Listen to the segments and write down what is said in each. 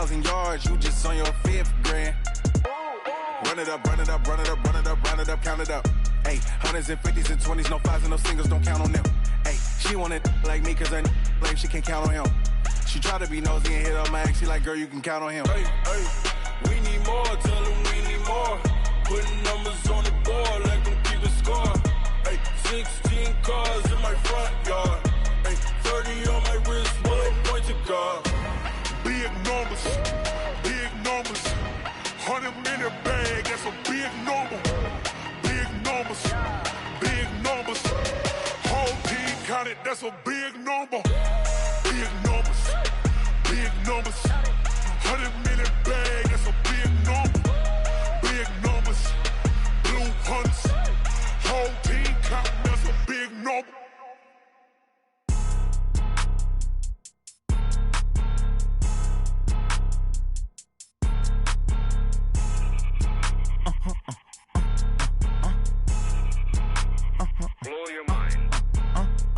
1,000 yards, you just on your 5th grand. Run it up, run it up, run it up, run it up, run it up, count it up. Ayy, hundreds and fifties and 20s, no fives and no singles, don't count on them. Ayy, she want it like me cause her lame, she can't count on him. She try to be nosy and hit up my ex, she like, girl, you can count on him. Hey, hey, we need more, tell them we need more. Putting numbers on the board, let them keep the score. Hey, 16 cars in my front yard. Hey, 30 on my wrist, one point to God. Big numbers, big numbers. 100-minute bag, that's a big number. Big numbers, big numbers. Whole team counted, that's a big number. Big numbers, big numbers. 100-minute bag, that's a big number. Big numbers, blue hunts. Whole team counting, that's a big number. Blow your mind.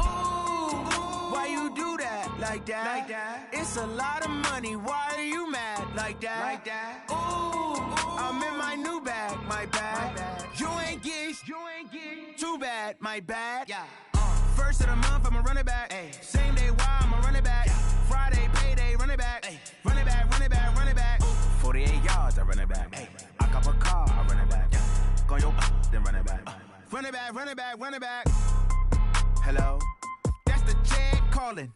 Ooh, why you do that? Like that? It's a lot of money. Why are you mad? Like that? Ooh, I'm in my new bag. My bad. You ain't get too bad. My bad. Yeah. First of the month, I'ma run it back. Ay. Same day, why I'ma run it back. Yeah. Friday, payday, run it back. Ay. Run it back, run it back, run it back. 48 yards, I run it back. Ay. I cop a car, I run it back. Yeah. Go your then run it back. Run it back, run it back, run it back. Hello? That's the jag calling.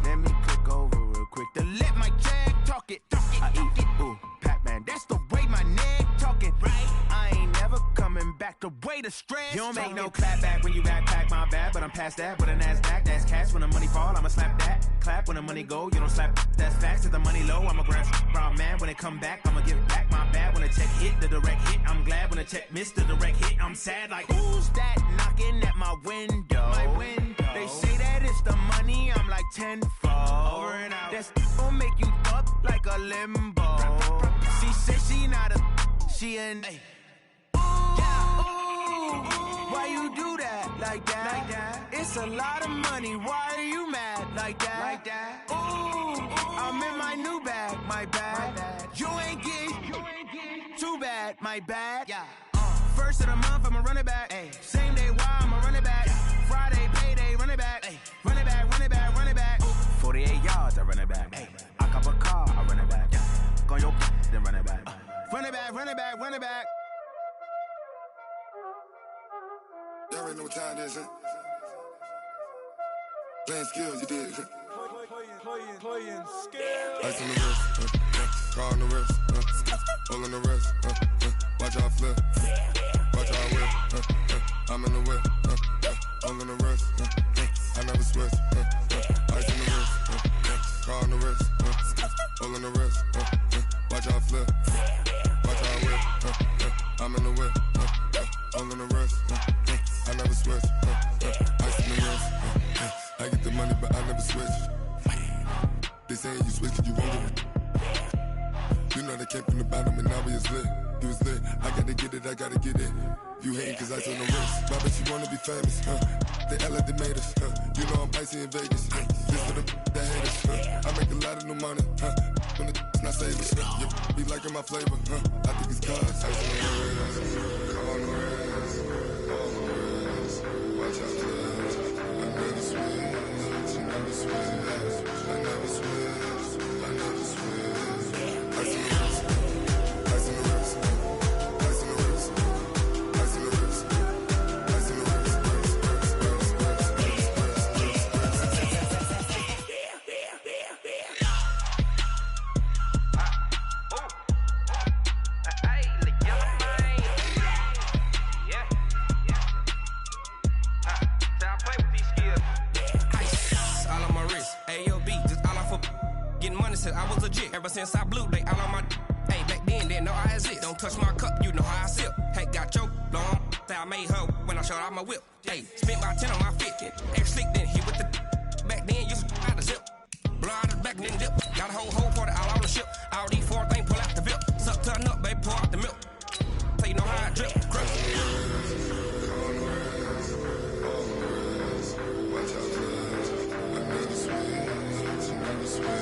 Let me click over real quick to let my jag talk it. I eat it, ooh, Pac-Man. That's the way my neck talking. Right? I ain't never coming back the way the stress. You don't make no clap back when you backpack, my bad. But I'm past that with a NASDAQ. That's cash when the money fall, I'ma slap that. Clap when the money go, you don't slap. That's facts. If the money low, I'ma grab brown man. When it come back, I'ma give back my bad. When the check hit, the direct hit. I'm glad when the check missed the direct hit. I'm sad like, who's that knocking at my window? My window. They say that it's the money, I'm like tenfold. Over and out. That's gon' make you up like a limbo. She said she not a, she an. Ooh, why you do that? Like that? It's a lot of money, why are you mad? Like that? Ooh, I'm in my new bag, my bad. You ain't get too bad, my bad. Yeah. First of the month, I'ma run it back. Ay. Same day, why I'ma run it back. Friday, payday, run it back. Ay. Run it back, run it back, run it back. 48 yards, I run it back. Ay. I cop a car, I run it back. Go your then run it back. Run it back, run it back, run it back. Y'all already know what time it is, huh? Playing skills, you did. Playing skills. Ice on the wrist, car on the wrist, hole in the wrist, watch how I flip, watch how I whip, I'm in the whip, hole in the wrist, I never switch, ice on the wrist, car on the wrist, hole in the wrist, watch how I flip, watch how I whip, I'm in the whip, hole in the wrist, I never switch, ice on the wrist, I get the money but I never switch. They saying you switch 'cause you won't get it. You know they came from the bottom and now we is lit. You was lit, I gotta get it, I gotta get it. You hating 'cause I told no wrist. Why bet you wanna be famous, They act like they made us, You know I'm icy in Vegas, This for the that hate us, I make a lot of new money, When the not savers, You be liking my flavor, I think it's cause I on the wrist, on the wrist, on the wrist. Watch out, I never switch, I never switch. I never switch, I never switch. Ice in the wrist, ice in the wrist, ice in the wrist, ice in the wrist, ice in the wrist, I was legit. Ever since I blew, they all on my. Hey, back then, didn't know I exist. Don't touch my cup, you know how I sip. Hey, got choked, long. I made her when I showed out my whip. Hey, spent about 10 on my fit. Ex-slick, then hit with the. Back then, used to out the zip. Blow out the back, then dip. Got a whole party all on the ship. All these four things pull out the VIP. Suck, turn up, baby, pour out the milk. So you know how I drip. Crush. I never switch, I never switch.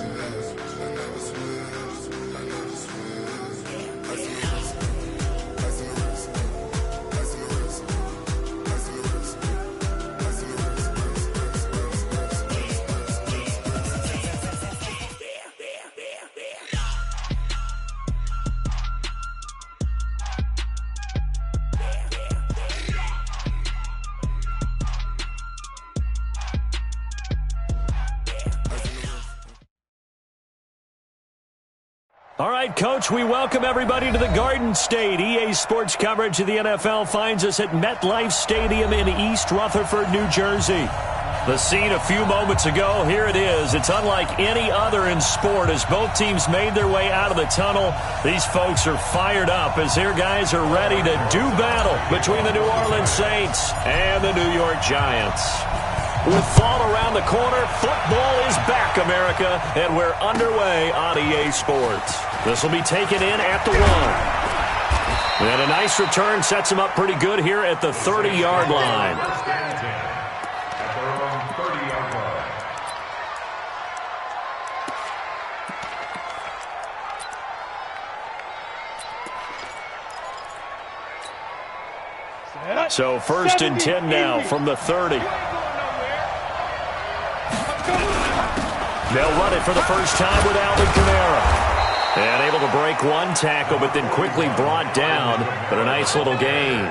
I never switch, I All right, Coach, we welcome everybody to the Garden State. EA Sports coverage of the NFL finds us at MetLife Stadium in East Rutherford, New Jersey. The scene a few moments ago, here it is. It's unlike any other in sport as both teams made their way out of the tunnel. These folks are fired up as their guys are ready to do battle between the New Orleans Saints and the New York Giants. With fall around the corner, football is back, America, and we're underway on EA Sports. This will be taken in at the 1. And a nice return sets him up pretty good here at the 30-yard line. So 1st and 10 now from the 30. They'll run it for the first time with Alvin Kamara. And able to break one tackle, but then quickly brought down. But a nice little gain.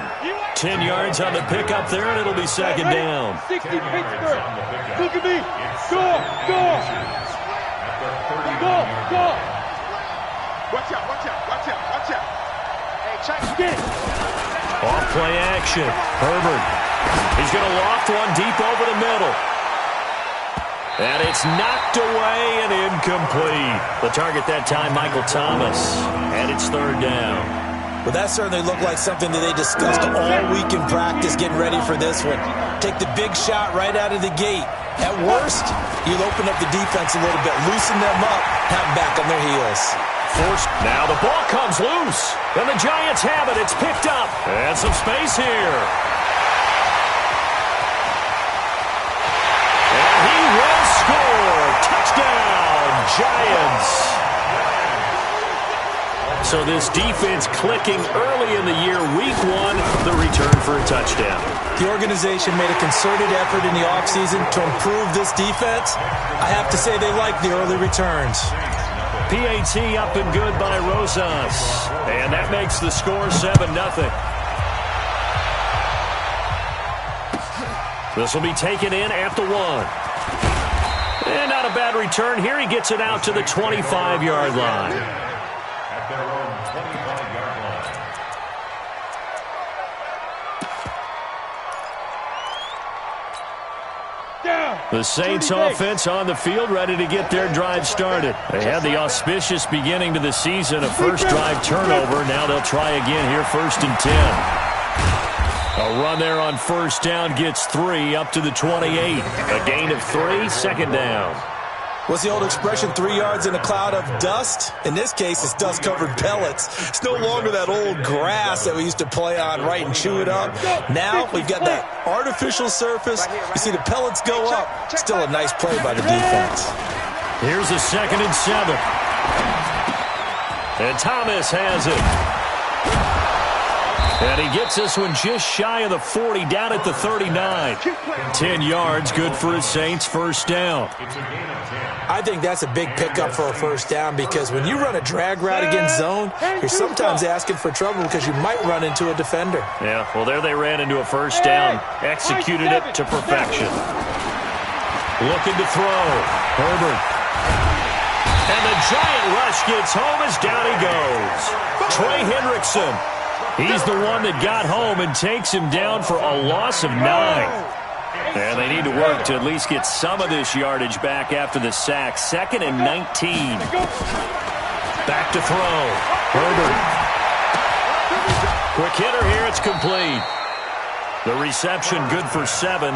10 yards on the pickup there, and it'll be 2nd down. 60 Pittsburgh. Look at me. Go. Watch out. Hey, check. Get it. Off play action. Herbert. He's going to loft one deep over the middle. And it's knocked away and incomplete. The target that time, Michael Thomas. And it's 3rd down. Well, that certainly looked like something that they discussed all week in practice getting ready for this one. Take the big shot right out of the gate. At worst, you'll open up the defense a little bit, loosen them up, have them back on their heels. Now the ball comes loose. And the Giants have it. It's picked up. And some space here. And he will score. Touchdown, Giants. So this defense clicking early in the year, week 1, the return for a touchdown. The organization made a concerted effort in the offseason to improve this defense. I have to say they like the early returns. PAT up and good by Rosas. And that makes the score 7-0. This will be taken in at the 1. And not a bad return here. He gets it out to the 25-yard line. The Saints offense on the field, ready to get their drive started. They had the auspicious beginning to the season, a first drive turnover. Now they'll try again here, 1st and 10. A run there on 1st down gets 3 up to the 28. A gain of 3, 2nd down. What's the old expression, 3 yards in a cloud of dust? In this case, it's dust-covered pellets. It's no longer that old grass that we used to play on, right, and chew it up. Now we've got that artificial surface. You see the pellets go up. Still a nice play by the defense. Here's a 2nd and 7. And Thomas has it. And he gets this one just shy of the 40, down at the 39. 10 yards, good for his Saints, 1st down. I think that's a big pickup for a 1st down because when you run a drag route against zone, you're sometimes asking for trouble because you might run into a defender. Yeah, well, there they ran into a 1st down, executed it to perfection. Looking to throw. Herbert. And the giant rush gets home as down he goes. Trey Hendrickson. He's the one that got home and takes him down for a loss of 9. And they need to work to at least get some of this yardage back after the sack. 2nd and 19. Back to throw. Herbert. Quick hitter here. It's complete. The reception good for 7.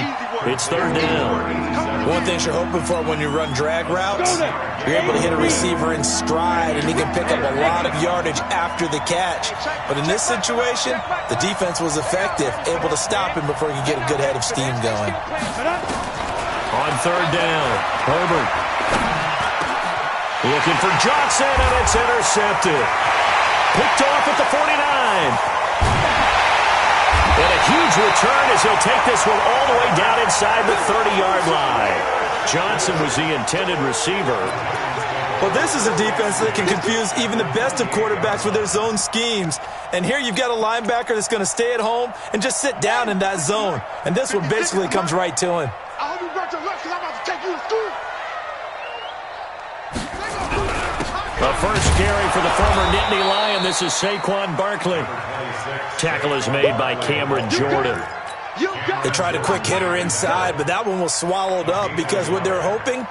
It's 3rd down. One thing you're hoping for when you run drag routes, you're able to hit a receiver in stride and he can pick up a lot of yardage after the catch. But in this situation, the defense was effective, able to stop him before he could get a good head of steam going. On 3rd down, Herbert. Looking for Johnson, and it's intercepted. Picked off at the 49. And a huge return as he'll take this one all the way down inside the 30-yard line. Johnson was the intended receiver. Well, this is a defense that can confuse even the best of quarterbacks with their zone schemes. And here you've got a linebacker that's going to stay at home and just sit down in that zone. And this one basically comes right to him. I hope you got your left because I'm about to take you to school. The first carry for the former Nittany Lion. This is Saquon Barkley. Tackle is made by Cameron Jordan. They tried a quick hitter inside, but that one was swallowed up because what they're hoping,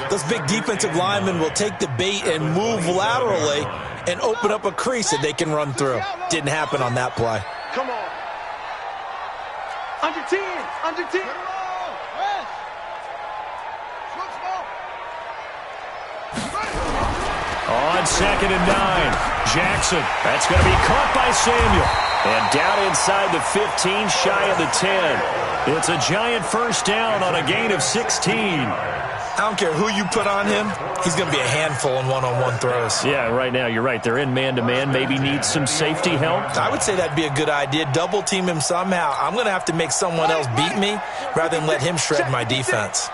those big defensive linemen will take the bait and move laterally and open up a crease that they can run through. Didn't happen on that play. Come on. Under 10. Under 10. On 2nd and 9, Jackson. That's going to be caught by Samuel. And down inside the 15, shy of the 10. It's a giant first down on a gain of 16. I don't care who you put on him. He's going to be a handful in one-on-one throws. Yeah, right now, you're right. They're in man-to-man. Maybe need some safety help. I would say that'd be a good idea. Double team him somehow. I'm going to have to make someone else beat me rather than let him shred my defense.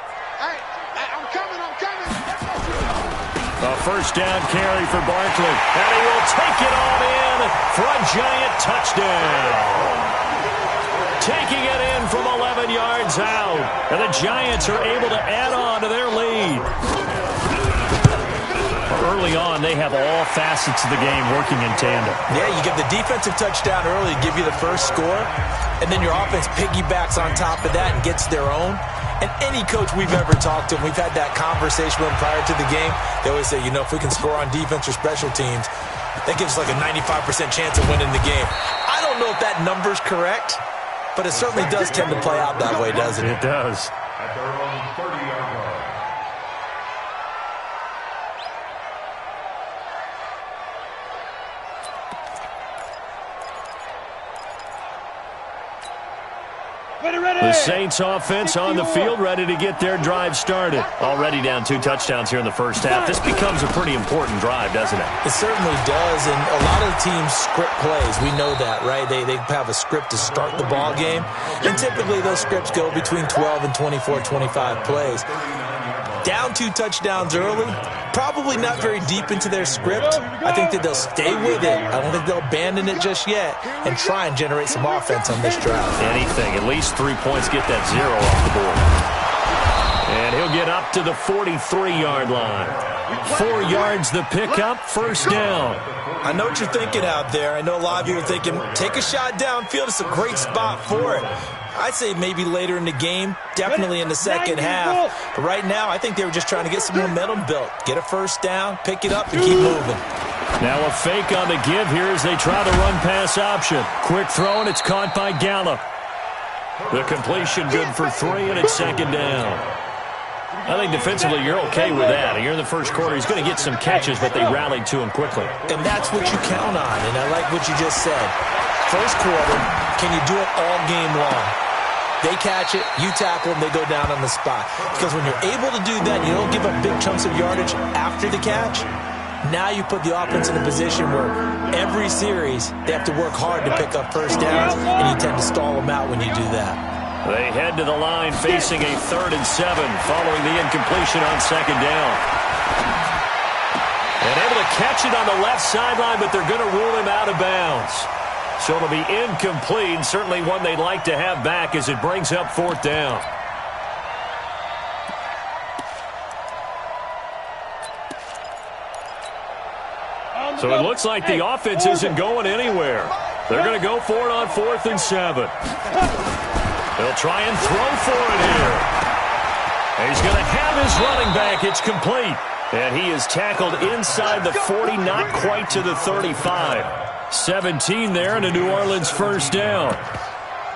A first down carry for Barkley. And he will take it on in for a giant touchdown. Taking it in from 11 yards out. And the Giants are able to add on to their lead. Early on, they have all facets of the game working in tandem. Yeah, you get the defensive touchdown early to give you the first score, and then your offense piggybacks on top of that and gets their own. And any coach we've ever talked to, and we've had that conversation with them prior to the game, they always say, you know, if we can score on defense or special teams, that gives us like a 95% chance of winning the game. I don't know if that number's correct, but it certainly does tend to play out that way, doesn't it? It does. At their own 30-yard line. The Saints offense on the field, ready to get their drive started. Already down 2 touchdowns here in the first half. This becomes a pretty important drive, doesn't it? It certainly does, and a lot of teams script plays. We know that, right? They have a script to start the ball game, and typically those scripts go between 12 and 24, 25 plays. Down 2 touchdowns early, probably not very deep into their script. I think that they'll stay with it. I don't think they'll abandon it just yet and try and generate some offense on this drive. Anything, at least 3 points, get that 0 off the board. And he'll get up to the 43-yard line. 4 yards the pickup, first down. I know what you're thinking out there. I know a lot of you are thinking, take a shot downfield. It's a great spot for it. I'd say maybe later in the game, definitely in the second half. But right now, I think they were just trying to get some momentum built. Get a first down, pick it up, and keep moving. Now a fake on the give here as they try the run-pass option. Quick throw, and it's caught by Gallup. The completion good for 3, and it's second down. I think defensively you're okay with that. Here in the first quarter, he's going to get some catches, but they rallied to him quickly. And that's what you count on, and I like what you just said. First quarter, can you do it all game long? They catch it, you tackle them, they go down on the spot. Because when you're able to do that, you don't give up big chunks of yardage after the catch. Now you put the offense in a position where every series they have to work hard to pick up first downs, and you tend to stall them out when you do that. They head to the line facing a 3rd and 7 following the incompletion on second down. And able to catch it on the left sideline, but they're going to rule him out of bounds. So it'll be incomplete, certainly one they'd like to have back as it brings up 4th down. So it looks like the offense isn't going anywhere. They're going to go for it on 4th and 7. They'll try and throw for it here. He's going to have his running back. It's complete. And he is tackled inside the 40, not quite to the 35. 17 there and a New Orleans first down.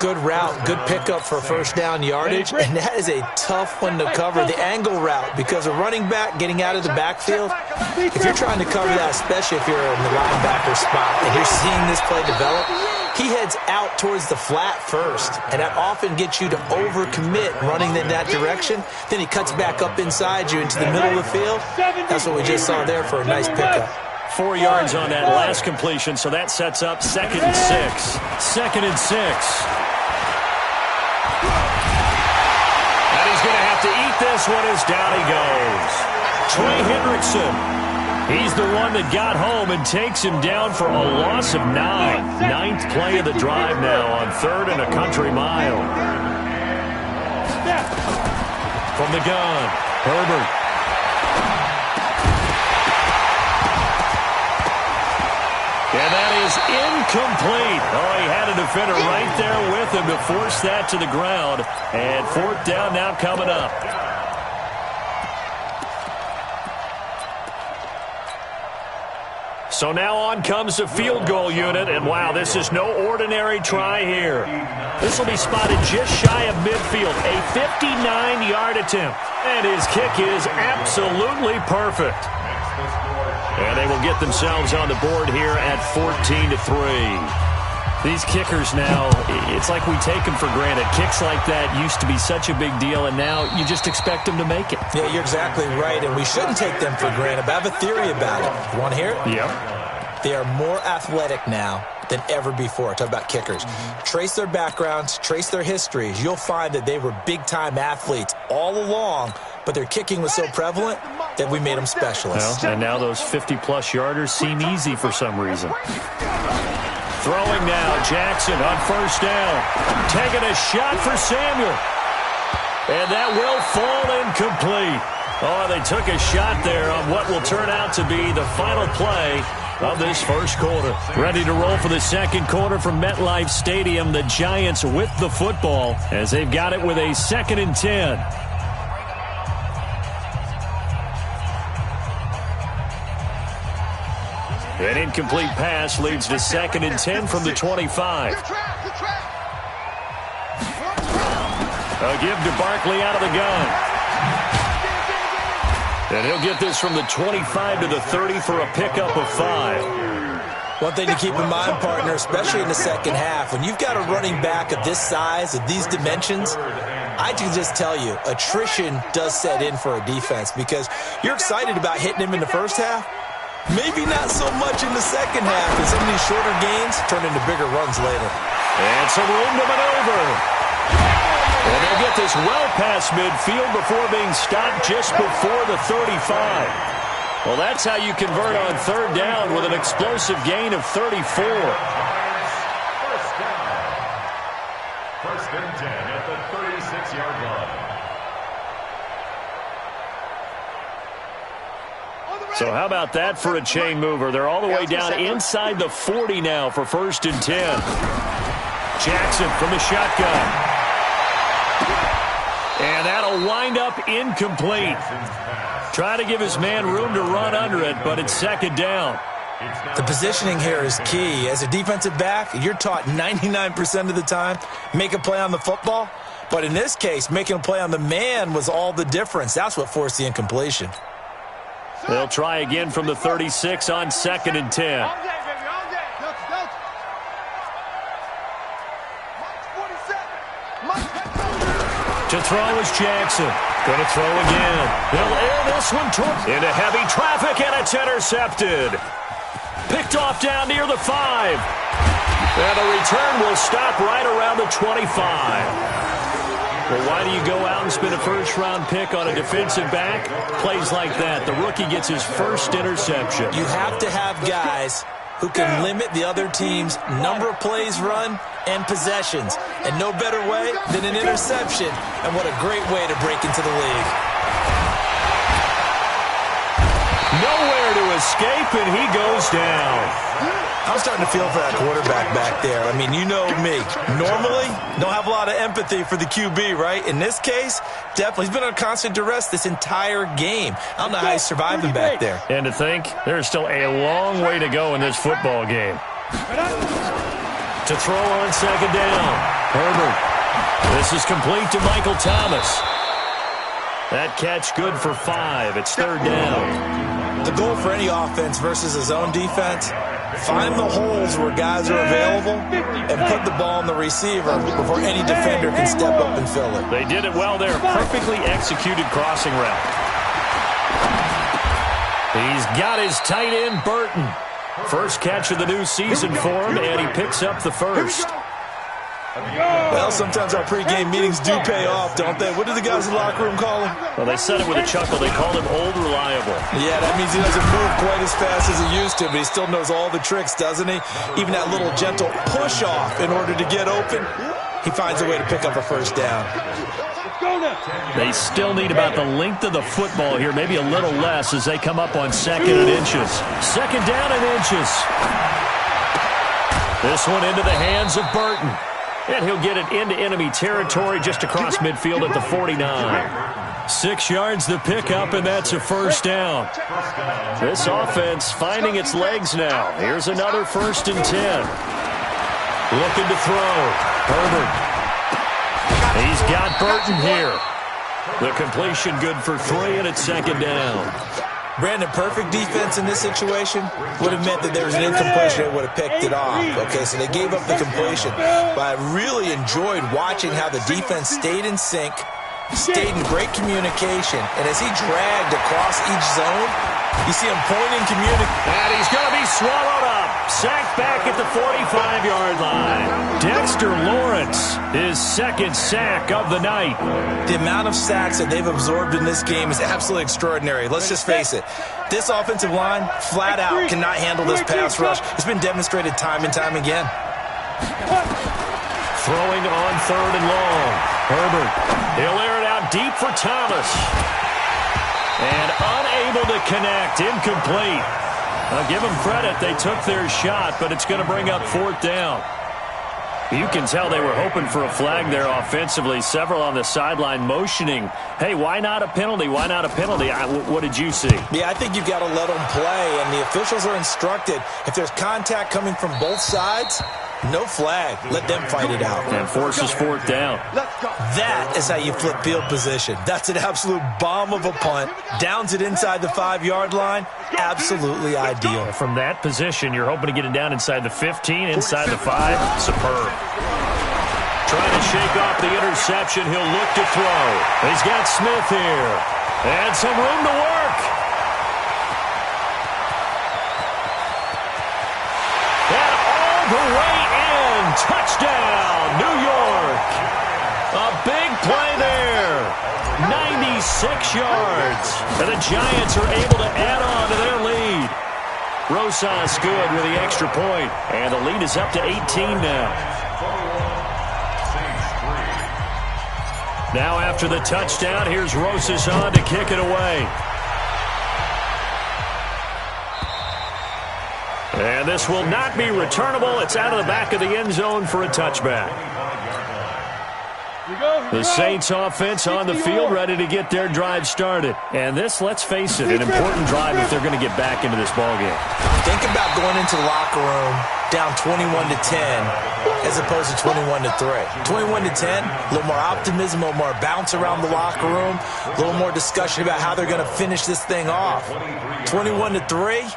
Good route, good pickup for first down yardage, and that is a tough one to cover, the angle route, because a running back getting out of the backfield, if you're trying to cover that, especially if you're in the linebacker spot and you're seeing this play develop, he heads out towards the flat first, and that often gets you to overcommit running in that direction. Then he cuts back up inside you into the middle of the field. That's what we just saw there for a nice pickup. 4 yards on that last completion, so that sets up 2nd and 6. 2nd and 6. And he's going to have to eat this one as down he goes. Trey Hendrickson. He's the one that got home and takes him down for a loss of 9. 9th play of the drive now on 3rd and a country mile. From the gun, Herbert. is incomplete. Oh, he had a defender right there with him to force that to the ground. And fourth down now coming up. So now on comes the field goal unit, and wow, this is no ordinary try here. This will be spotted just shy of midfield, a 59-yard attempt. And his kick is absolutely perfect. And they will get themselves on the board here at 14-3. These kickers now, it's like we take them for granted. Kicks like that used to be such a big deal, and now you just expect them to make it. Yeah, you're exactly right, and we shouldn't take them for granted. But I have a theory about it. You want to hear it? Yeah. They are more athletic now than ever before. Talk about kickers. Trace their backgrounds, trace their histories. You'll find that they were big-time athletes all along, but their kicking was so prevalent that we made them specialists. Well, and now those 50-plus yarders seem easy for some reason. Throwing now, Jackson on first down. Taking a shot for Samuel. And that will fall incomplete. Oh, they took a shot there on what will turn out to be the final play of this first quarter. Ready to roll for the second quarter from MetLife Stadium. The Giants with the football as they've got it with a 2nd and 10. An incomplete pass leads to 2nd and 10 from the 25. A give to Barkley out of the gun. And he'll get this from the 25 to the 30 for a pickup of 5. One thing to keep in mind, partner, especially in the second half, when you've got a running back of this size, of these dimensions, I can just tell you, attrition does set in for a defense because you're excited about hitting him in the first half. Maybe not so much in the second half, and some of these shorter gains turn into bigger runs later. And some room to maneuver. And they'll get this well past midfield before being stopped just before the 35. Well, that's how you convert on third down with an explosive gain of 34. First down. 1st and 10 at the 36-yard line. So how about that for a chain mover? They're all the way down inside the 40 now for 1st and 10. Jackson from the shotgun. And that'll wind up incomplete. Try to give his man room to run under it, but it's 2nd down. The positioning here is key. As a defensive back, you're taught 99% of the time, make a play on the football. But in this case, making a play on the man was all the difference. That's what forced the incompletion. They'll try again from the 36 on 2nd and 10. To throw is Jackson. Going to throw again. They'll air this one into heavy traffic, and it's intercepted. Picked off down near the 5. And the return will stop right around the 25. Well, why do you go out and spend a first-round pick on a defensive back? Plays like that. The rookie gets his first interception. You have to have guys who can limit the other team's number of plays run and possessions. And no better way than an interception. And what a great way to break into the league. Nowhere to escape, and he goes down. I'm starting to feel for that quarterback back there. I mean, you know me. Normally, don't have a lot of empathy for the QB, right? In this case, definitely. He's been on constant duress this entire game. I don't know how he's surviving back there. And to think, there's still a long way to go in this football game. To throw on 2nd down. Herbert. This is complete to Michael Thomas. That catch good for 5. It's 3rd down. The goal for any offense versus his own defense, find the holes where guys are available and put the ball on the receiver before any defender can step up and fill it. They did it well there. Perfectly executed crossing route. He's got his tight end, Burton. First catch of the new season for him, and he picks up the first. Well, sometimes our pregame meetings do pay off, don't they? What do the guys in the locker room call him? Well, they said it with a chuckle. They called him Old Reliable. Yeah, that means he doesn't move quite as fast as he used to, but he still knows all the tricks, doesn't he? Even that little gentle push-off in order to get open, he finds a way to pick up a first down. They still need about the length of the football here, maybe a little less as they come up on 2nd and inches. 2nd down and inches. This one into the hands of Burton. And he'll get it into enemy territory just across midfield at the 49. 6 yards the pickup, and that's a first down. This offense finding its legs now. Here's another 1st and 10. Looking to throw. Herbert. He's got Burton here. The completion good for 3, and it's 2nd down. Brandon, perfect defense in this situation would have meant that there was an incompletion. They would have picked it off. Okay, so they gave up the completion. But I really enjoyed watching how the defense stayed in sync, stayed in great communication, and as he dragged across each zone, you see him pointing, communicating. And he's going to be swallowed up. Sacked back at the 45-yard line. Dexter Lawrence, his 2nd sack of the night. The amount of sacks that they've absorbed in this game is absolutely extraordinary. Let's just face it. This offensive line, flat out, cannot handle this pass rush. It's been demonstrated time and time again. Throwing on 3rd and long. Herbert. He'll air it out deep for Thomas. And unable to connect. Incomplete. I'll give them credit. They took their shot, but it's going to bring up 4th down. You can tell they were hoping for a flag there offensively. Several on the sideline motioning, hey, why not a penalty? Why not a penalty? What did you see? Yeah, I think you've got to let them play, and the officials are instructed. If there's contact coming from both sides, no flag. Let them fight it out. And forces 4th down. That is how you flip field position. That's an absolute bomb of a punt. Downs it inside the 5-yard line. Absolutely ideal. From that position, you're hoping to get it down inside the 15, inside the 5. Superb. Trying to shake off the interception. He'll look to throw. He's got Smith here. And some room to work. And all the way in. Touchdown, New York. A big play there. 96 yards. And the Giants are able to add on to their lead. Rosas good with the extra point. And the lead is up to 18 now. Now after the touchdown, here's Rosas on to kick it away. And this will not be returnable. It's out of the back of the end zone for a touchback. The Saints offense on the field ready to get their drive started. And this, let's face it, an important drive if they're going to get back into this ballgame. Think about going into the locker room down 21-10 as opposed to 21-3. 21-10, a little more optimism, a little more bounce around the locker room, a little more discussion about how they're going to finish this thing off. 21-3,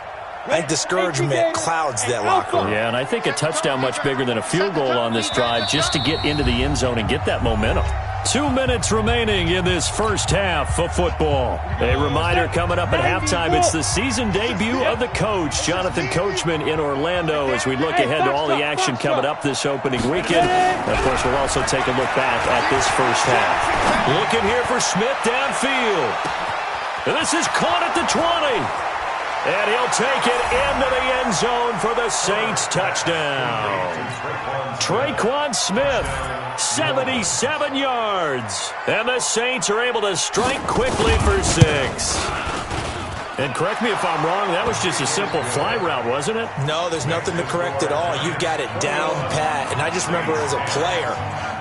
I think discouragement clouds that locker room. Yeah, and I think a touchdown much bigger than a field goal on this drive just to get into the end zone and get that momentum. 2 minutes remaining in this first half of football. A reminder coming up at halftime, it's the season debut of the coach, Jonathan Coachman, in Orlando, as we look ahead to all the action coming up this opening weekend. And of course, we'll also take a look back at this first half. Looking here for Smith downfield. And this is caught at the 20. And he'll take it into the end zone for the Saints touchdown. Traquan Smith, 77 yards. And the Saints are able to strike quickly for 6. And correct me if I'm wrong, that was just a simple fly route, wasn't it? No, there's nothing to correct at all. You've got it down pat. And I just remember as a player,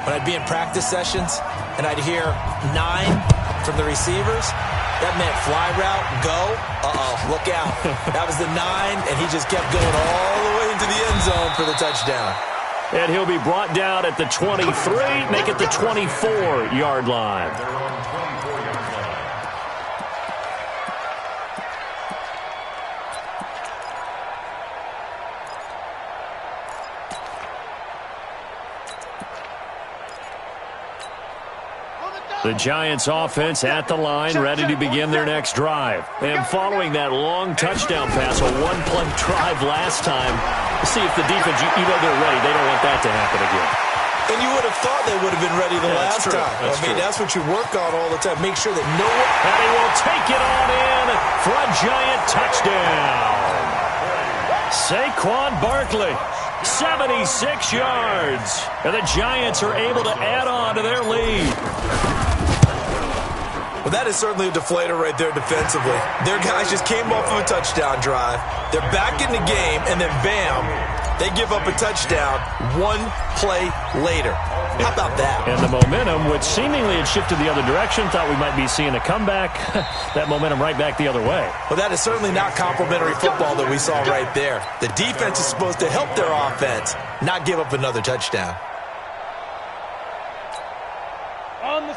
when I'd be in practice sessions and I'd hear 9 from the receivers, that meant fly route, go, look out. That was the 9, and he just kept going all the way into the end zone for the touchdown. And he'll be brought down at the 23, make it the 24-yard line. The Giants offense at the line, ready to begin their next drive. And following that long touchdown pass, a one-play drive last time, let's see if the defense, you know they're ready. They don't want that to happen again. And you would have thought they would have been ready the last time. That's what you work on all the time. Make sure that no one... And he will take it on in for a Giant touchdown. Saquon Barkley, 76 yards. And the Giants are able to add on to their lead. Well, that is certainly a deflator right there defensively. Their guys just came off of a touchdown drive. They're back in the game, and then bam, They give up a touchdown one play later. How about that? And the momentum, which seemingly had shifted the other direction, thought we might be seeing a comeback. That momentum right back the other way. Well, that is certainly not complimentary football that we saw right there. The defense is supposed to help their offense, not give up another touchdown.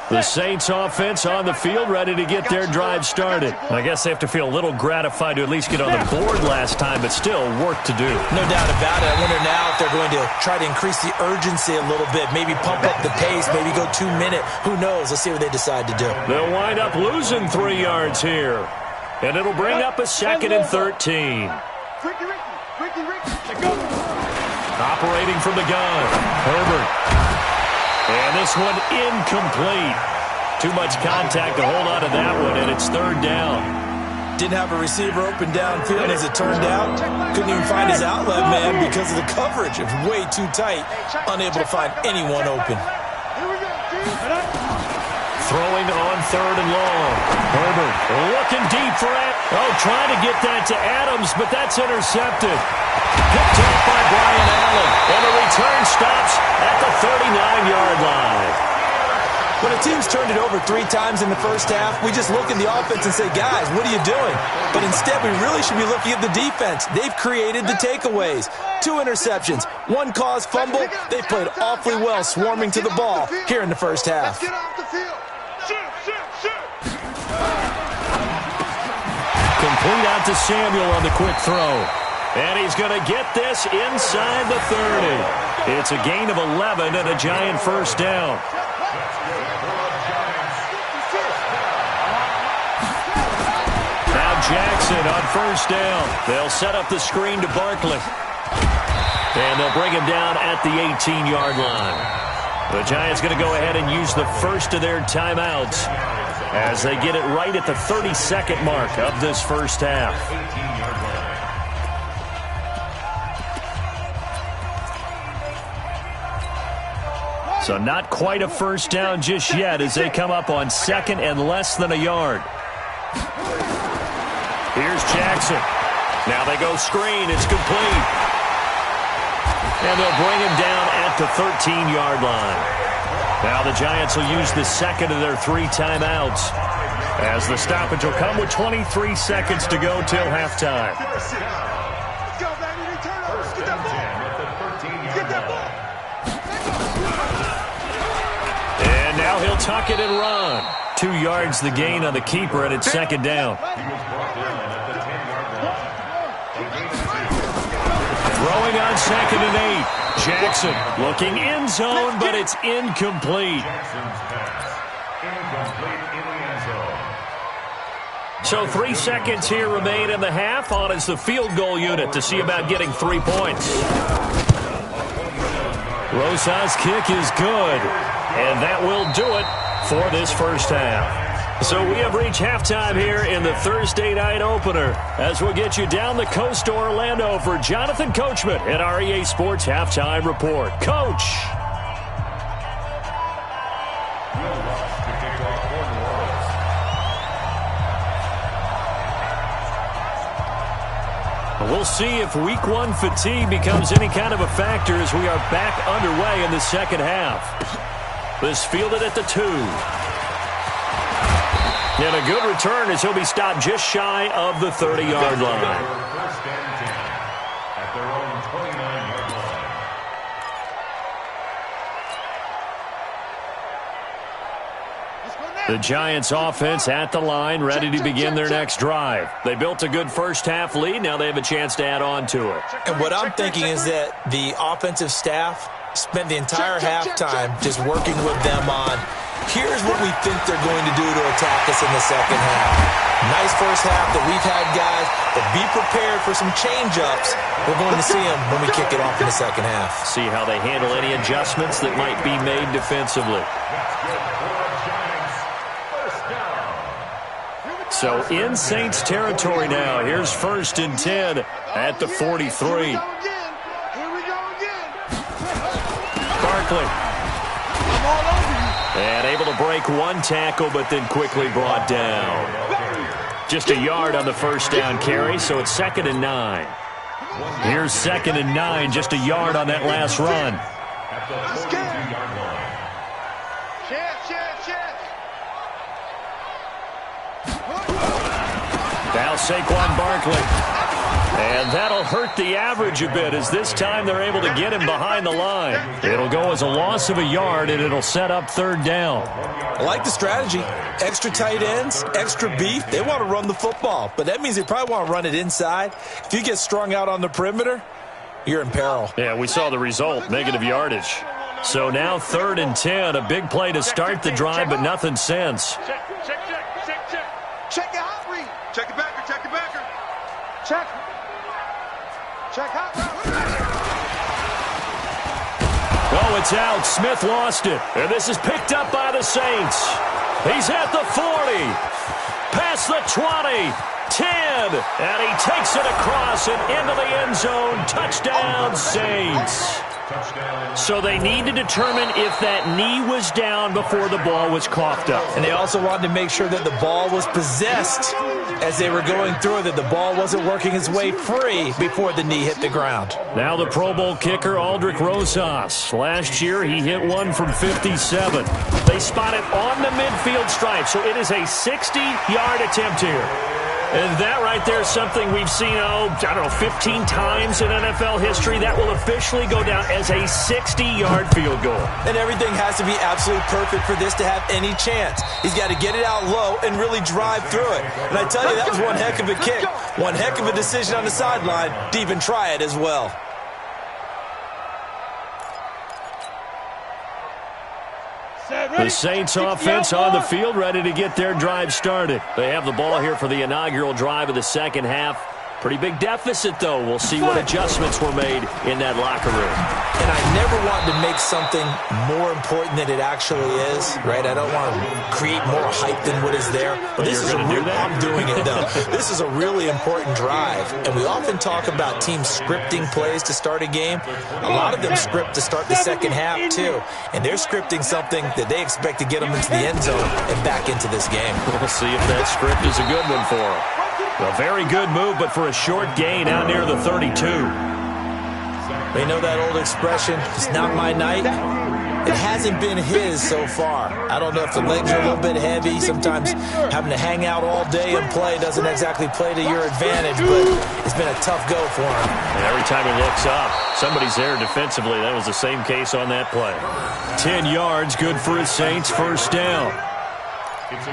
The Saints offense on the field, ready to get their drive started. I guess they have to feel a little gratified to at least get on the board last time, but still work to do. No doubt about it. I wonder now if they're going to try to increase the urgency a little bit, maybe pump up the pace, maybe go 2 minute. Who knows? Let's see what they decide to do. They'll wind up losing 3 yards here, and it'll bring up a 2nd and 13. Operating from the gun, Herbert. And this one incomplete. Too much contact to hold on to that one, and it's 3rd down. Didn't have a receiver open downfield as it turned out. Couldn't even find his outlet man because of the coverage. It was way too tight. Unable to find anyone open. Throwing on 3rd and long. Herbert looking deep for it. Oh, trying to get that to Adams, but that's intercepted. Picked off by Brian Allen. And the return stops at the 39-yard line. When a team's turned it over 3 times in the first half, we just look at the offense and say, guys, what are you doing? But instead, we really should be looking at the defense. They've created the takeaways. 2 interceptions, 1 caused fumble. They played awfully well swarming to the ball here in the first half. Complete out to Samuel on the quick throw. And he's going to get this inside the 30. It's a gain of 11 and a Giant first down. Now Jackson on first down. They'll set up the screen to Barkley. And they'll bring him down at the 18-yard line. The Giants going to go ahead and use the first of their timeouts as they get it right at the 32nd mark of this first half. So not quite a first down just yet as they come up on 2nd and less than a yard. Here's Jackson. Now they go screen. It's complete. And they'll bring him down at the 13-yard line. Now the Giants will use the second of their 3 timeouts as the stoppage will come with 23 seconds to go till halftime. And now he'll tuck it and run. 2 yards the gain on the keeper, and it's 2nd down. Throwing on 2nd and 8. Jackson looking end zone, but it's incomplete. So 3 seconds here remain in the half. On is the field goal unit to see about getting 3 points. Rosa's kick is good, and that will do it for this first half. So we have reached halftime here in the Thursday night opener as we'll get you down the coast to Orlando for Jonathan Coachman at our EA Sports Halftime Report. Coach. We'll see if Week 1 fatigue becomes any kind of a factor as we are back underway in the second half. This fielded at the 2. And a good return as he'll be stopped just shy of the 30-yard line. First and 10 at their own 29-yard line. The Giants offense at the line, ready to begin their next drive. They built a good first half lead. Now they have a chance to add on to it. And what I'm thinking is that the offensive staff spent the entire halftime just working with them on, here's what we think they're going to do to attack us in the second half. Nice first half that we've had, guys, but be prepared for some change-ups. We're going to see them when we kick it off in the second half. See how they handle any adjustments that might be made defensively. So in Saints territory now. Here's 1st and 10 at the 43. Barkley. And able to break 1 tackle, but then quickly brought down. Just a yard on the first down carry, so it's 2nd and 9. Here's 2nd and 9, just a yard on that last run. At the 42-yard line. Now Saquon Barkley. And that'll hurt the average a bit, as this time they're able to get him behind the line. It'll go as a loss of a yard, and it'll set up 3rd down. I like the strategy. Extra tight ends, extra beef. They want to run the football, but that means they probably want to run it inside. If you get strung out on the perimeter, you're in peril. Yeah, we saw the result, negative yardage. So now 3rd and 10, a big play to start the drive, but nothing since. Check your hot read. Check your backer, check your backer. Check hot route. Oh, it's out. Smith lost it. And this is picked up by the Saints. He's at the 40. Past the 20. 10. And he takes it across and into the end zone. Touchdown, Saints. So they need to determine if that knee was down before the ball was coughed up. And they also wanted to make sure that the ball was possessed as they were going through it, that the ball wasn't working its way free before the knee hit the ground. Now the Pro Bowl kicker, Aldrich Rosas. Last year, he hit one from 57. They spot it on the midfield stripe, so it is a 60-yard attempt here. And that right there is something we've seen, 15 times in NFL history. That will officially go down as a 60-yard field goal. And everything has to be absolutely perfect for this to have any chance. He's got to get it out low and really drive through it. And I tell you, that was one heck of a kick. One heck of a decision on the sideline to even try it as well. The Saints offense on the field, ready to get their drive started. They have the ball here for the inaugural drive of the second half. Pretty big deficit, though. We'll see what adjustments were made in that locker room. And I never want to make something more important than it actually is, right? I don't want to create more hype than what is there. But this is I'm doing it, though. This is a really important drive. And we often talk about teams scripting plays to start a game. A lot of them script to start the second half, too. And they're scripting something that they expect to get them into the end zone and back into this game. We'll see if that script is a good one for them. A very good move, but for a short gain out near the 32. They know that old expression, it's not my night. It hasn't been his so far. I don't know if the legs are a little bit heavy. Sometimes having to hang out all day and play doesn't exactly play to your advantage, but it's been a tough go for him. And every time he looks up, somebody's there defensively. That was the same case on that play. 10 yards, good for his Saints, first down.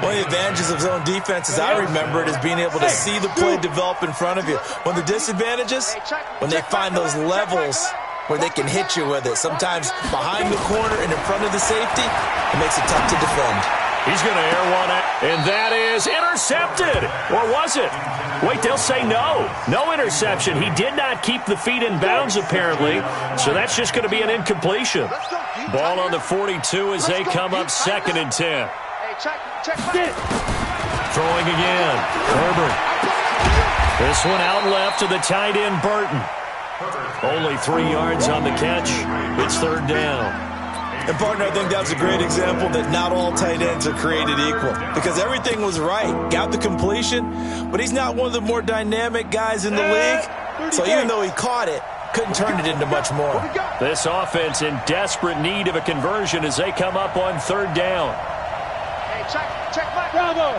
One of the advantages of zone defense, as I remember it, is being able to see the play develop in front of you. One of the disadvantages, when they find those levels where they can hit you with it. Sometimes behind the corner and in front of the safety, it makes it tough to defend. He's going to air one out, and that is intercepted. Or was it? Wait, they'll say no. No interception. He did not keep the feet in bounds, apparently, so that's just going to be an incompletion. Ball on the 42 as they come up 2nd and 10. Throwing again. Herbert. This one out left to the tight end, Burton. Only 3 yards on the catch. It's 3rd down. And, partner, I think that's a great example that not all tight ends are created equal. Because everything was right. Got the completion. But he's not one of the more dynamic guys in the league. So even though he caught it, couldn't turn it into much more. This offense in desperate need of a conversion as they come up on 3rd down. Check back. Bravo.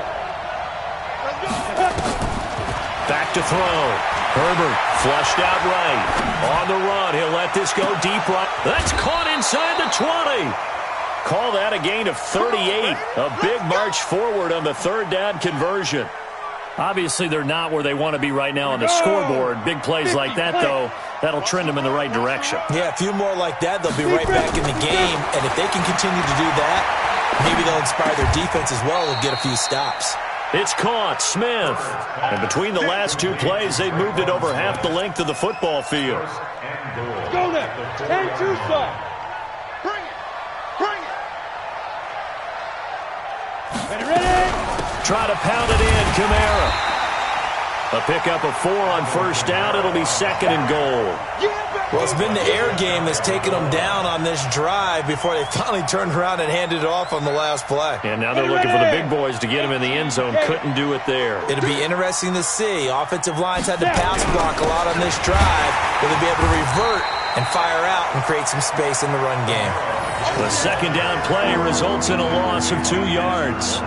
Back to throw. Herbert flushed out right. On the run. He'll let this go deep right. That's caught inside the 20. Call that a gain of 38. A big march forward on the 3rd down conversion. Obviously, they're not where they want to be right now on the scoreboard. Big plays like that, though, that'll trend them in the right direction. Yeah, a few more like that, they'll be right back in the game. And if they can continue to do that, maybe they'll inspire their defense as well and get a few stops. It's caught. Smith. And between the last 2 plays, they've moved it over half the length of the football field. Go there. 10-2 side. Bring it. Bring it. Ready. Try to pound it in. Kamara. A pickup of 4 on first down. It'll be 2nd and goal. Well, it's been the air game that's taken them down on this drive before they finally turned around and handed it off on the last play. And now they're looking for the big boys to get him in the end zone. Couldn't do it there. It'll be interesting to see. Offensive lines had to pass block a lot on this drive. Will they be able to revert and fire out and create some space in the run game? The 2nd down play results in a loss of 2 yards.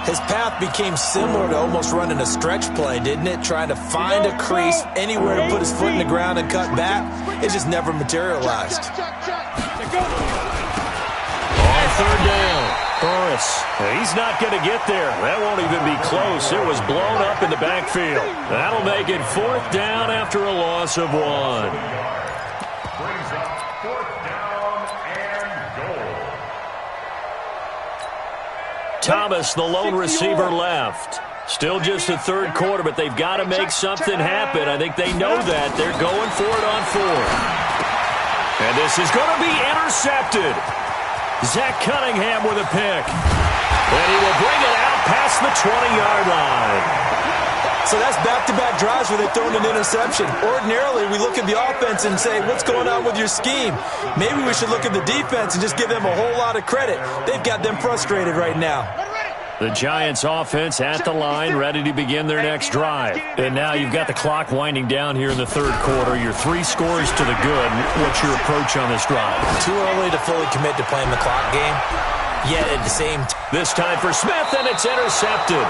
His path became similar to almost running a stretch play, didn't it? Trying to find a crease, anywhere to put his foot in the ground and cut back. It just never materialized. On 3rd down, Burris. He's not going to get there. That won't even be close. It was blown up in the backfield. That'll make it 4th down after a loss of 1. Brings up 4th down and goal. Thomas, the lone receiver, left. Still just the 3rd quarter, but they've got to make something happen. I think they know that. They're going for it on 4th. And this is going to be intercepted. Zach Cunningham with a pick. And he will bring it out past the 20-yard line. So that's back-to-back drives where they've thrown an interception. Ordinarily, we look at the offense and say, what's going on with your scheme? Maybe we should look at the defense and just give them a whole lot of credit. They've got them frustrated right now. The Giants offense at the line, ready to begin their next drive. And now you've got the clock winding down here in the 3rd quarter. Your 3 scores to the good. What's your approach on this drive? Too early to fully commit to playing the clock game. Yet at the same time. This time for Smith, and it's intercepted.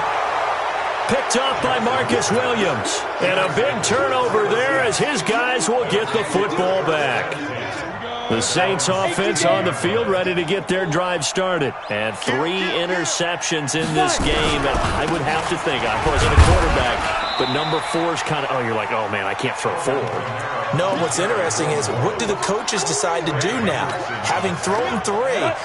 Picked up by Marcus Williams. And a big turnover there as his guys will get the football back. The Saints offense on the field ready to get their drive started. And 3 interceptions in this game. And I would have to think, I wasn't a quarterback, but number 4 is kind of, you're like, oh, man, I can't throw 4. No, what's interesting is what do the coaches decide to do now? Having thrown 3,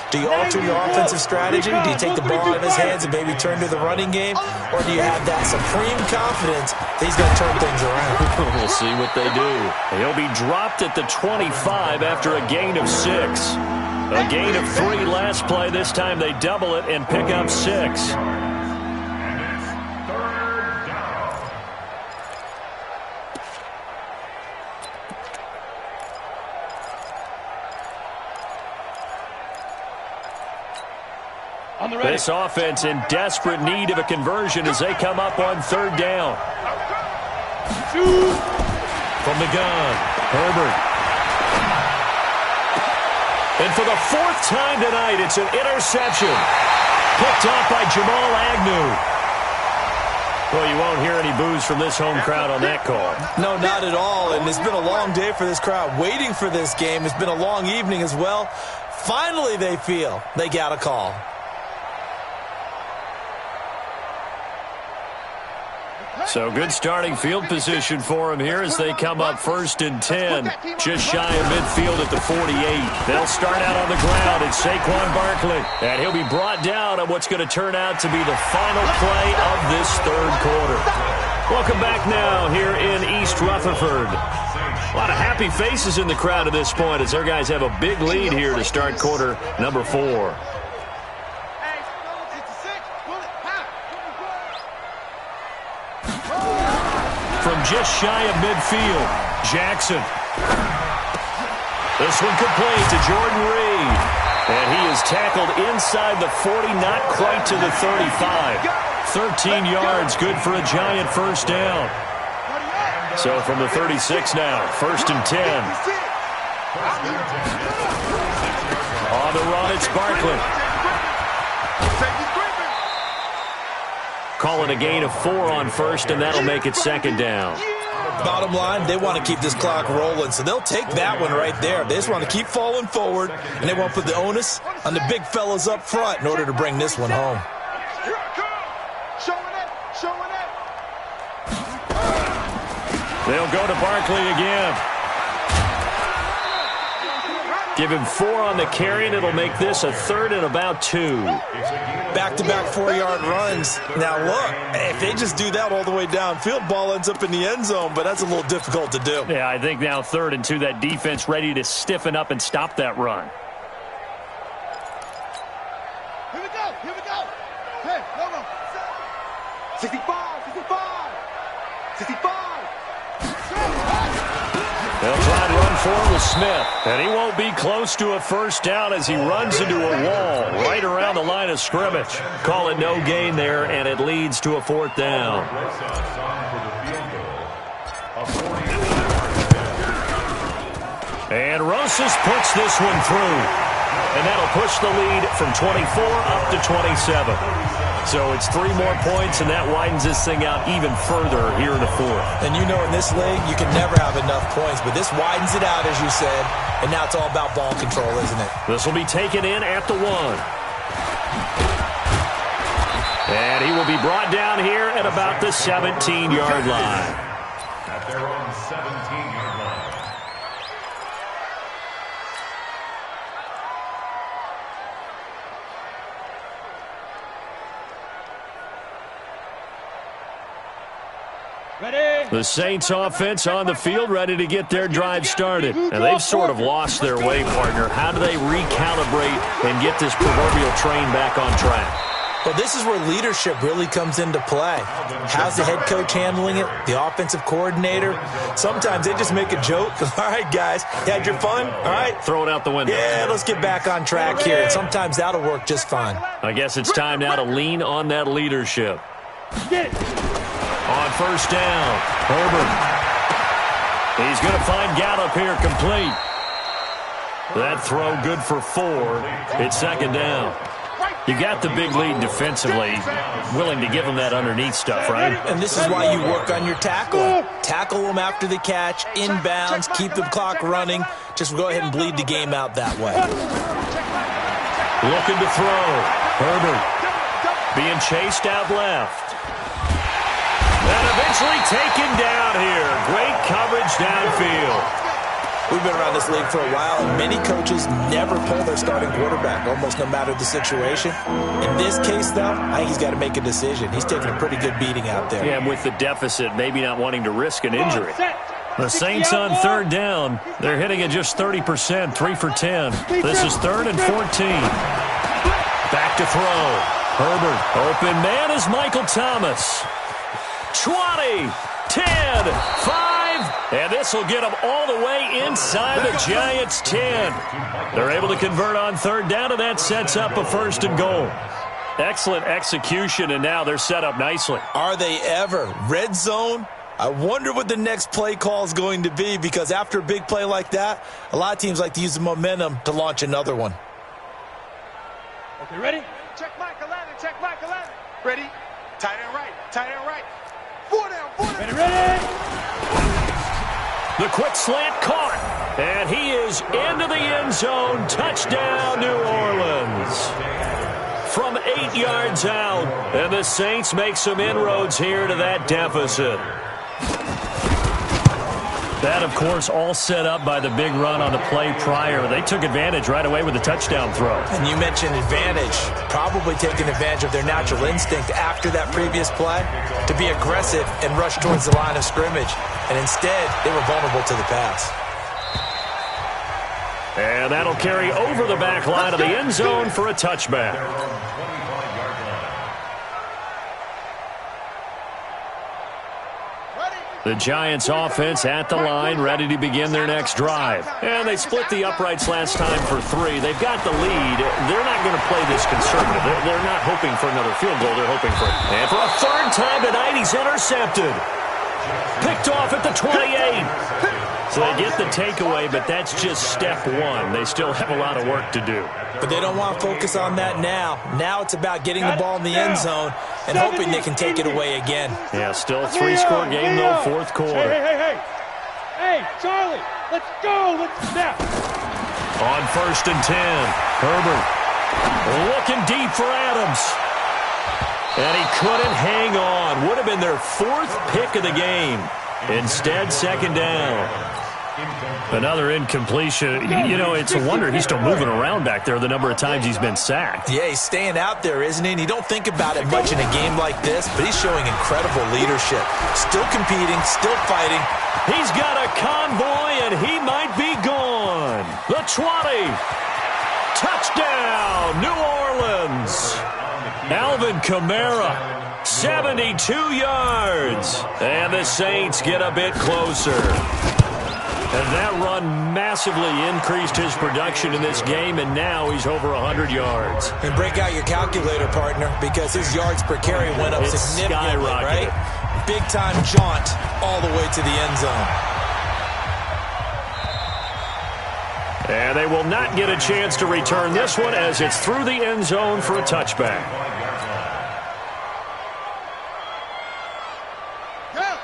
do you alter your offensive strategy? Do you take the ball out of his hands and maybe turn to the running game? Or do you have that supreme confidence that he's going to turn things around? We'll see what they do. He'll be dropped at the 25 after a gain of 6. A gain of 3 last play. This time they double it and pick up 6. This offense in desperate need of a conversion as they come up on 3rd down. From the gun, Herbert. And for the 4th time tonight, it's an interception. Picked off by Jamal Agnew. Well, you won't hear any boos from this home crowd on that call. No, not at all. And it's been a long day for this crowd waiting for this game. It's been a long evening as well. Finally, they feel they got a call. So good starting field position for him here as they come up 1st and 10. Just shy of midfield at the 48. They'll start out on the ground. It's Saquon Barkley. And he'll be brought down on what's going to turn out to be the final play of this 3rd quarter. Welcome back now here in East Rutherford. A lot of happy faces in the crowd at this point as their guys have a big lead here to start quarter number 4. From just shy of midfield, Jackson. This one complete to Jordan Reed. And he is tackled inside the 40, not quite to the 35. 13 yards, good for a Giant 1st down. So from the 36 now, 1st and 10. On the run, it's Barkley. Calling a gain of 4 on 1st, and that'll make it 2nd down. Bottom line, they want to keep this clock rolling, so they'll take that one right there. They just want to keep falling forward, and they want to put the onus on the big fellas up front in order to bring this one home. They'll go to Barkley again. Give him 4 on the carry, and it'll make this a 3rd and about 2. Back-to-back 4-yard runs. Now, look, if they just do that all the way downfield, ball ends up in the end zone, but that's a little difficult to do. Yeah, I think now 3rd and 2, that defense ready to stiffen up and stop that run. Here we go, here we go. Hey, no. 65, 65. 4 with Smith. And he won't be close to a first down as he runs into a wall right around the line of scrimmage. Call it no gain there, and it leads to a 4th down. And Rosas puts this one through. And that'll push the lead from 24 up to 27. So it's 3 more points, and that widens this thing out even further here in the 4th. And you know in this league, you can never have enough points, but this widens it out, as you said, and now it's all about ball control, isn't it? This will be taken in at the 1. And he will be brought down here at about the 17-yard line. At their own 17-yard line. The Saints offense on the field, ready to get their drive started. And they've sort of lost their way, partner. How do they recalibrate and get this proverbial train back on track? Well, this is where leadership really comes into play. How's the head coach handling it? The offensive coordinator? Sometimes they just make a joke. All right, guys, you had your fun? All right. Throw it out the window. Yeah, let's get back on track here. And sometimes that'll work just fine. I guess it's time now to lean on that leadership. On first down, Herbert. He's going to find Gallup here complete. That throw good for 4. It's 2nd down. You got the big lead defensively, willing to give him that underneath stuff, right? And this is why you work on your tackling. Tackle them after the catch, inbounds, keep the clock running. Just go ahead and bleed the game out that way. Looking to throw. Herbert being chased out left. And eventually taken down here. Great coverage downfield. We've been around this league for a while, and many coaches never pull their starting quarterback, almost no matter the situation. In this case, though, I think he's got to make a decision. He's taking a pretty good beating out there. Yeah, and with the deficit, maybe not wanting to risk an injury. The Saints on 3rd down. They're hitting at just 30%, 3 for 10. This is 3rd and 14. Back to throw. Herbert, open man is Michael Thomas. 20, 10, 5, and this will get them all the way inside the Giants' 10. They're able to convert on 3rd down, and that sets up a 1st and goal. Excellent execution, and now they're set up nicely. Are they ever? Red zone? I wonder what the next play call is going to be, because after a big play like that, a lot of teams like to use the momentum to launch another one. Okay, ready? Check Mike 11, check Mike 11. Ready? Tight end right, tight end right. 4 down, 4 down. Ready? The quick slant caught, and he is into the end zone. Touchdown, New Orleans. From 8 yards out, and the Saints make some inroads here to that deficit. That, of course, all set up by the big run on the play prior. They took advantage right away with the touchdown throw. And you mentioned advantage. Probably taking advantage of their natural instinct after that previous play to be aggressive and rush towards the line of scrimmage. And instead, they were vulnerable to the pass. And that'll carry over the back line of the end zone for a touchback. The Giants offense at the line, ready to begin their next drive. And they split the uprights last time for 3. They've got the lead. They're not going to play this conservative. They're not hoping for another field goal. They're hoping for it. And for a 3rd time tonight, he's intercepted. Picked off at the 28. So they get the takeaway, but that's just step 1. They still have a lot of work to do. But they don't want to focus on that now. Now it's about getting the ball in the end zone and hoping they can take it away again. Yeah, still a 3-score game, though, 4th quarter. Hey, Charlie, let's go. Let's snap. On 1st and 10, Herbert looking deep for Adams. And he couldn't hang on. Would have been their 4th pick of the game. Instead, 2nd down. Another incompletion. You know, it's a wonder he's still moving around back there the number of times he's been sacked. Yeah, he's staying out there, isn't he? And you don't think about it much in a game like this, but he's showing incredible leadership. Still competing, still fighting. He's got a convoy, and he might be gone. The 20. Touchdown, New Orleans. Alvin Kamara, 72 yards. And the Saints get a bit closer. And that run massively increased his production in this game, and now he's over 100 yards. And break out your calculator, partner, because his yards per carry went up significantly, right? Big-time jaunt all the way to the end zone. And they will not get a chance to return this one as it's through the end zone for a touchback.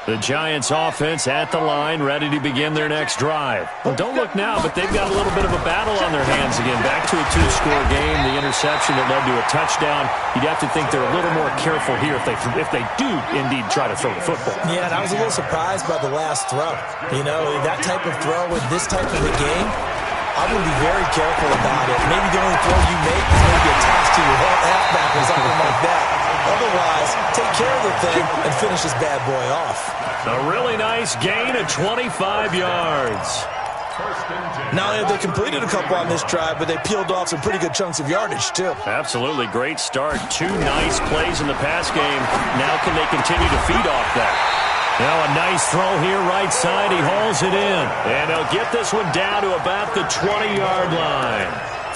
The Giants offense at the line, ready to begin their next drive. Well, don't look now, but they've got a little bit of a battle on their hands again. Back to a two-score game, the interception that led to a touchdown. You'd have to think they're a little more careful here if they do indeed try to throw the football. Yeah, and I was a little surprised by the last throw. You know, that type of throw in this type of a game, I would be very careful about it. Maybe the only throw you make is maybe a toss to your halfback or something like that. Otherwise, take care of the thing and finish this bad boy off. A really nice gain of 25 yards. Not only have they completed a couple on this drive, but they peeled off some pretty good chunks of yardage, too. Absolutely. Great start. 2 nice plays in the pass game. Now can they continue to feed off that? Now a nice throw here right side. He hauls it in. And they'll get this one down to about the 20-yard line.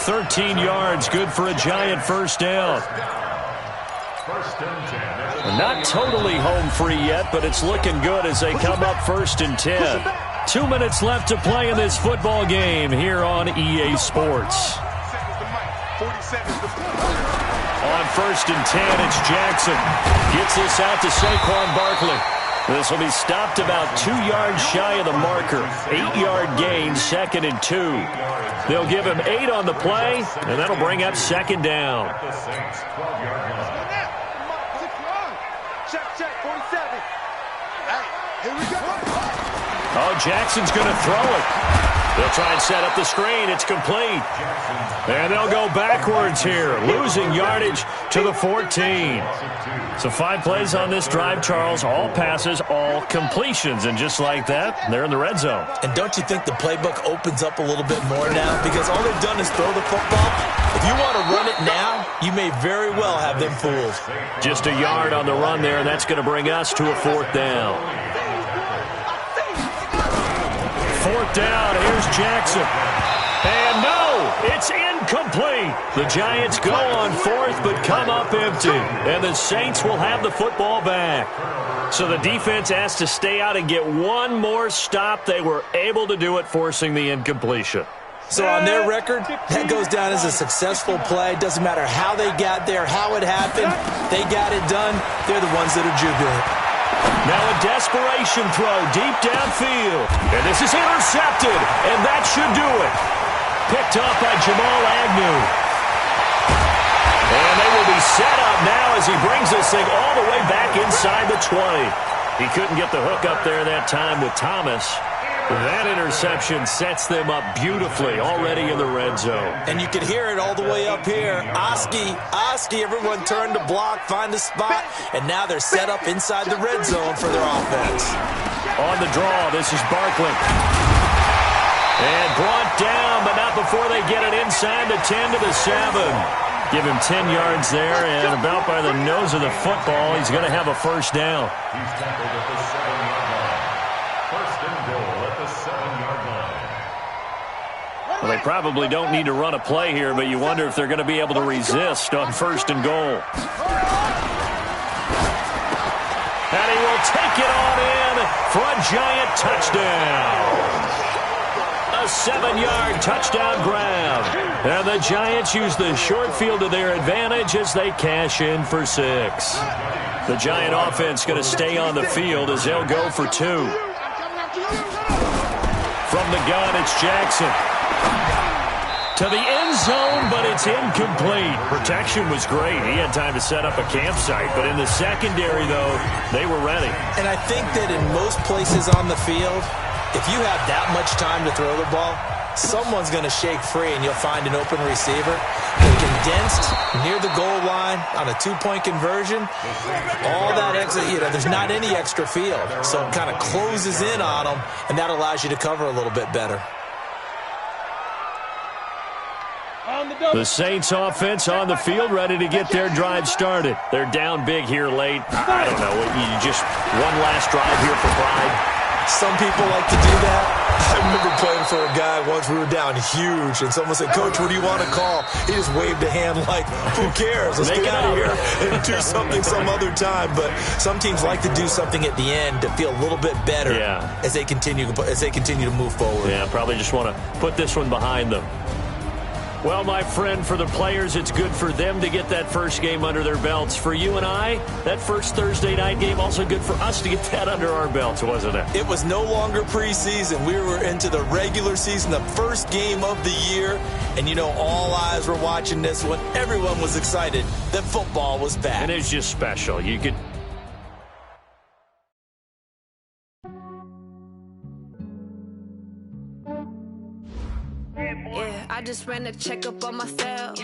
13 yards. Good for a Giant first down. Not totally home free yet, but it's looking good as they come up 1st and 10. 2 minutes left to play in this football game here on EA Sports. On 1st and 10, it's Jackson. Gets this out to Saquon Barkley. This will be stopped about 2 yards shy of the marker. 8-yard gain, 2nd and 2. They'll give him 8 on the play, and that'll bring up 2nd down. Oh, Jackson's going to throw it. They'll try and set up the screen. It's complete. And they'll go backwards here, losing yardage to the 14. So 5 plays on this drive, Charles. All passes, all completions. And just like that, they're in the red zone. And don't you think the playbook opens up a little bit more now? Because all they've done is throw the football. If you want to run it now, you may very well have them fooled. Just a yard on the run there, and that's going to bring us to a 4th down. 4th down, here's Jackson. And no, it's incomplete. The Giants go on 4th, but come up empty. And the Saints will have the football back. So the defense has to stay out and get one more stop. They were able to do it, forcing the incompletion. So on their record, that goes down as a successful play. Doesn't matter how they got there, how it happened. They got it done. They're the ones that are jubilant. Now a desperation throw deep downfield. And this is intercepted, and that should do it. Picked up by Jamal Agnew. And they will be set up now as he brings this thing all the way back inside the 20. He couldn't get the hook up there that time with Thomas. That interception sets them up beautifully already in the red zone. And you could hear it all the way up here. Oski, everyone turned to block, find a spot, and now they're set up inside the red zone for their offense. On the draw, this is Barkley. And brought down, but not before they get it inside the 10 to the 7. Give him 10 yards there, and about by the nose of the football, he's going to have a first down. He's tackled at the 7-yard line. First and goal at the 7-yard line. Well, they probably don't need to run a play here, but you wonder if they're going to be able to resist on 1st and goal. And he will take it on in for a Giant touchdown. A 7-yard touchdown grab. And the Giants use the short field to their advantage as they cash in for 6. The Giant offense going to stay on the field as they'll go for 2. From the gun, it's Jackson. To the end zone, but it's incomplete. Protection was great. He had time to set up a campsite, but in the secondary, though, they were ready. And I think that in most places on the field, if you have that much time to throw the ball, someone's going to shake free and you'll find an open receiver. They're condensed near the goal line on a 2-point conversion. All that extra, there's not any extra field. So it kind of closes in on them, and that allows you to cover a little bit better. The Saints offense on the field, ready to get their drive started. They're down big here late. I don't know, you just one last drive here for pride. Some people like to do that. I remember playing for a guy once. We were down huge, and someone said, "Coach, what do you want to call?" He just waved a hand like, "Who cares? Let's get out of here and do something some other time." But some teams like to do something at the end to feel a little bit better as they continue to move forward. Yeah, probably just want to put this one behind them. Well, my friend, for the players, it's good for them to get that first game under their belts. For you and I, that first Thursday night game, also good for us to get that under our belts, wasn't it? It was no longer preseason. We were into the regular season, the first game of the year. And, you know, all eyes were watching this one. Everyone was excited that football was back. And it's just special. You could... Yeah, I just ran a checkup on myself.